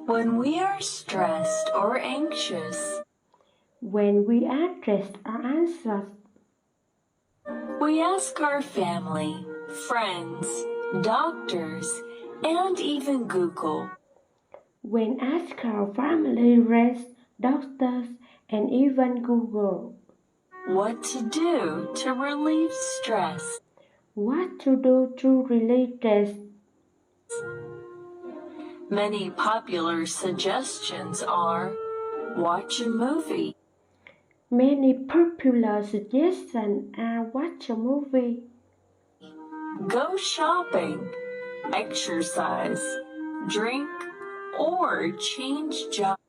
When we are stressed or anxious, when we are stressed or anxious, we ask our family, friends, doctors, and even Google. when ask our family, friends, doctors, and even Google What to do to relieve stress. what to do to relieve stress. Many popular suggestions are watch a movie, Many popular suggestions are watch a movie, go shopping, exercise, drink, or change jobs.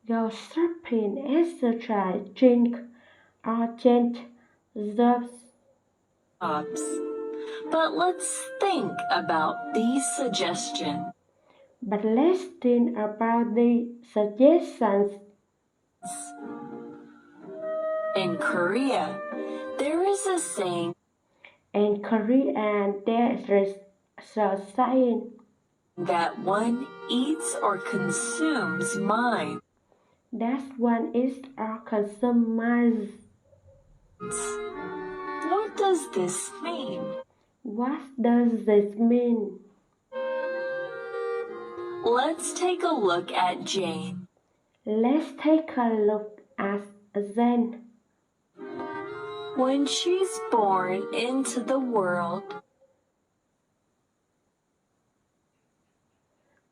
go shopping, exercise, drink, or change jobs. But let's think about these suggestions. But let's think about the suggestions. In Korea, there is a saying, In Korea, there is a saying that one eats or consumes mind. that one is or consumes. What does this mean? What does this mean? Let's take a look at Jane. Let's take a look at Zen. When she's born into the world,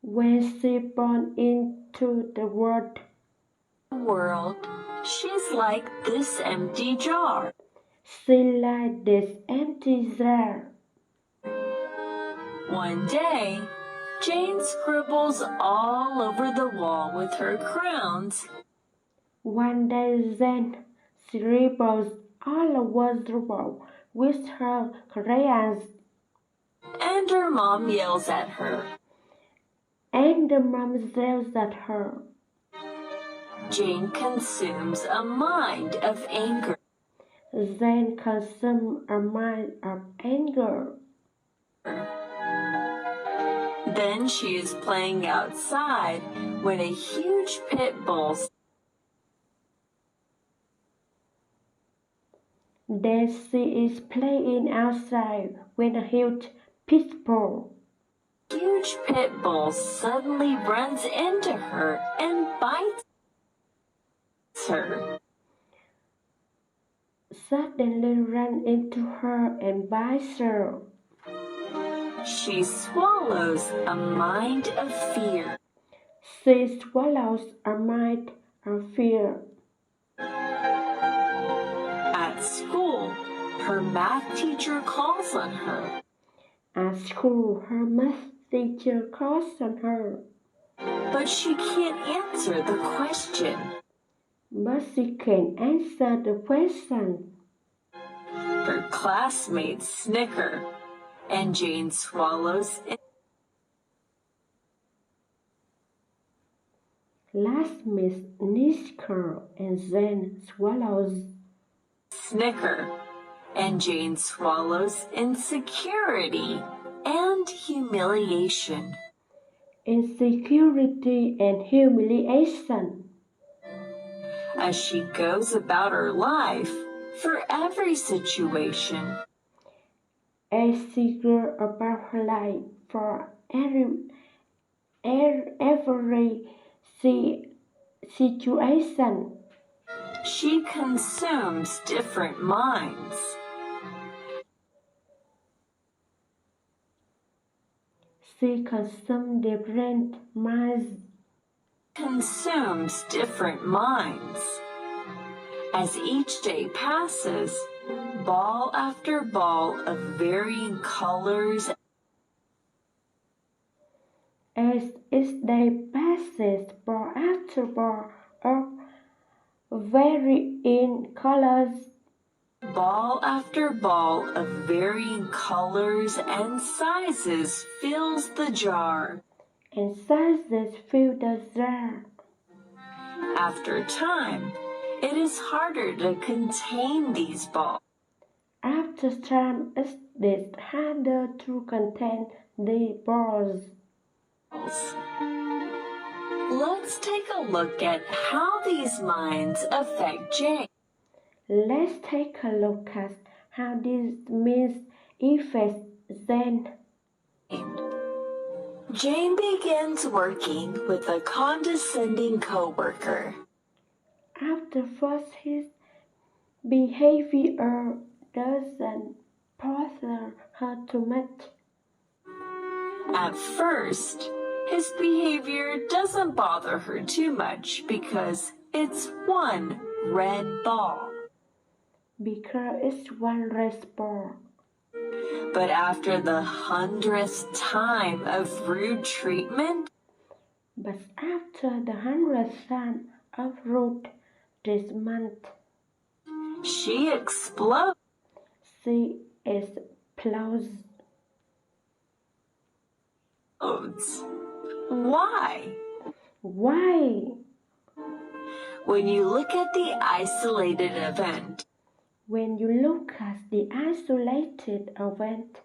When she born into the world, she's like this empty jar. she like this empty jar. One day, Jane scribbles all over the wall with her crayons. One day Zen scribbles all over the wall with her crayons, And her mom yells at her. and the mom yells at her. Jane consumes a mind of anger. Zen consumes a mind of anger. Then she is playing outside when a huge pit bull. Then she is playing outside when a huge pit bull Suddenly runs into her and bites her. Suddenly ran into her and bites her. She swallows a mind of fear. She swallows a mind of fear. At school, her math teacher calls on her. At school, her math teacher calls on her, But she can't answer the question. but she can't answer the question. Her classmates snicker, and Jane swallows it. Classmates snicker and then swallows. Snicker, and Jane swallows insecurity and humiliation. Insecurity and humiliation. As she goes about her life, for every situation, As she goes about her life for every situation, she consumes different minds. she consumes different minds. Consumes different minds. As each day passes, ball after ball of varying colors. As each day passes, ball after ball of varying colors. Ball after ball of varying colors and sizes fills the jar. And sizes fill the jar. After time, it is harder to contain these balls. After time, it is harder to contain the balls. let's take a look at how these minds affect Jane. Let's take a look at how these means affect Jane. Jane begins working with a condescending coworker. After first, his behavior doesn't bother her too much. At first, his behavior doesn't bother her too much because it's one red ball. Because it's one red ball. But after the 100th time of rude treatment, But after the 100th time of rude treatment, she explodes. she explodes. Why? Why? When you look at the isolated event, When you look at the isolated event,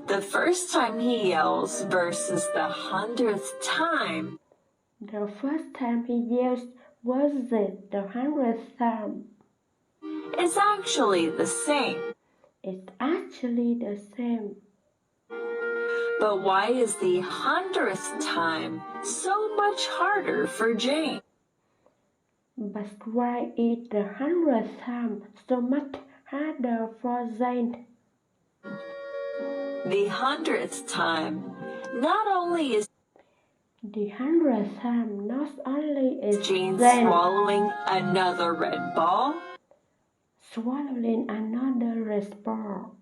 the first time he yells versus the 100th time, the first time he yells wasn't the 100th time. it's actually the same. It's actually the same. But why is the 100th time so much harder for Jane? But why is the 100th time so much harder for Jane? The 100th time not only is The 100th time not only is Jane Jane swallowing another red ball, swallowing another red ball,